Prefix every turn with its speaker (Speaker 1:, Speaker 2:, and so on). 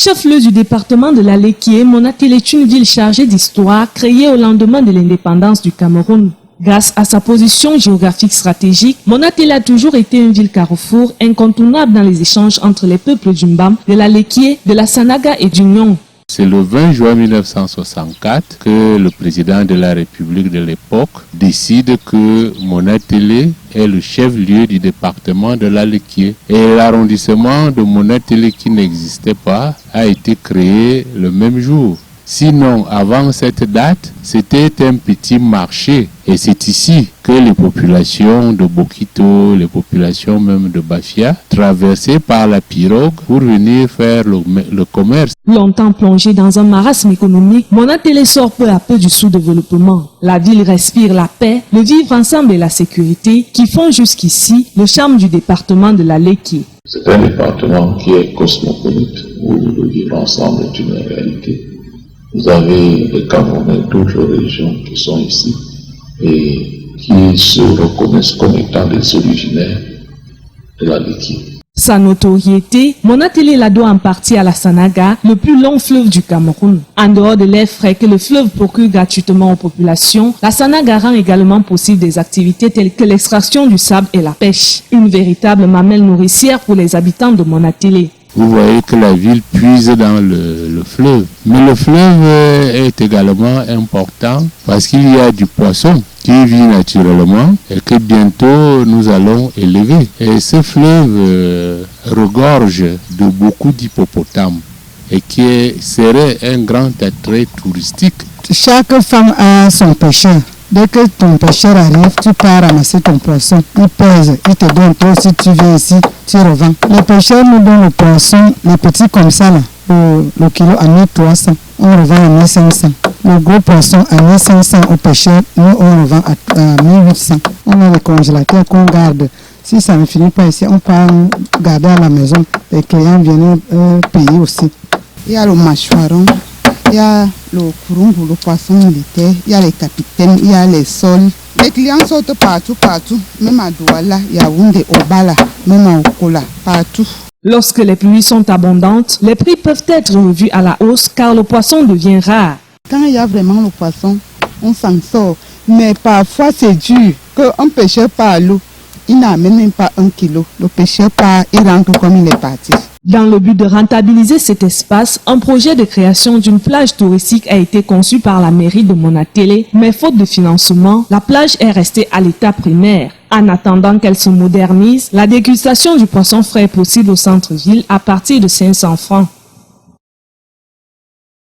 Speaker 1: Chef-lieu du département de la Léquié, Monatélé est une ville chargée d'histoire créée au lendemain de l'indépendance du Cameroun. Grâce à sa position géographique stratégique, Monatélé a toujours été une ville carrefour incontournable dans les échanges entre les peuples du Mbam, de la Léquié, de la Sanaga et du Nyong.
Speaker 2: C'est le 20 juin 1964 que le président de la République de l'époque décide que Monatélé est le chef-lieu du département de la Léquié. Et l'arrondissement de Monatélé, qui n'existait pas, a été créé le même jour. Sinon, avant cette date, c'était un petit marché. Et c'est ici que les populations de Bokito, les populations même de Bafia, traversaient par la pirogue pour venir faire le commerce.
Speaker 1: Longtemps plongée dans un marasme économique, Monatélé sort peu à peu du sous-développement. La ville respire la paix, le vivre ensemble et la sécurité qui font jusqu'ici le charme du département de la Léquié.
Speaker 3: C'est un département qui est cosmopolite, où le vivre ensemble est une réalité. Vous avez les Camerounais d'autres régions qui sont ici et qui se reconnaissent comme étant des originaires de la Léquié.
Speaker 1: Sa notoriété, Monatélé la doit en partie à la Sanaga, le plus long fleuve du Cameroun. En dehors de l'air frais que le fleuve procure gratuitement aux populations, la Sanaga rend également possible des activités telles que l'extraction du sable et la pêche. Une véritable mamelle nourricière pour les habitants de Monatélé.
Speaker 2: Vous voyez que la ville puise dans le fleuve. Mais le fleuve est également important parce qu'il y a du poisson qui vit naturellement et que bientôt nous allons élever. Et ce fleuve regorge de beaucoup d'hippopotames et qui serait un grand attrait touristique.
Speaker 4: Chaque femme a son pêcheur. Dès que ton pêcheur arrive, tu pars ramasser ton poisson. Il pèse, il te donne. Toi aussi, tu viens ici, tu revends. Le pêcheur nous donne le poisson, les petits comme ça, là, le kilo à 1300. On revend à 1500. Le gros poisson à 1500 au pêcheur, nous on revend à 1800. On a les congélateurs qu'on garde. Si ça ne finit pas ici, on part garder à la maison. Les clients viennent payer aussi. Il y a le mâchoiron. Il y a le kurungu, le poisson militaire, il y a les capitaines, il y a les sols. Les clients sortent partout, même à Douala, Yaoundé, Obala, même à Okola, partout.
Speaker 1: Lorsque les pluies sont abondantes, les prix peuvent être revus à la hausse car le poisson devient rare.
Speaker 4: Quand il y a vraiment le poisson, on s'en sort. Mais parfois c'est dur qu'un pêcheur part à l'eau, il n'amène même pas 1 kilo. Le pêcheur part, il rentre comme il est parti.
Speaker 1: Dans le but de rentabiliser cet espace, un projet de création d'une plage touristique a été conçu par la mairie de Monatélé, mais faute de financement, la plage est restée à l'état primaire. En attendant qu'elle se modernise, la dégustation du poisson frais est possible au centre-ville à partir de 500 francs.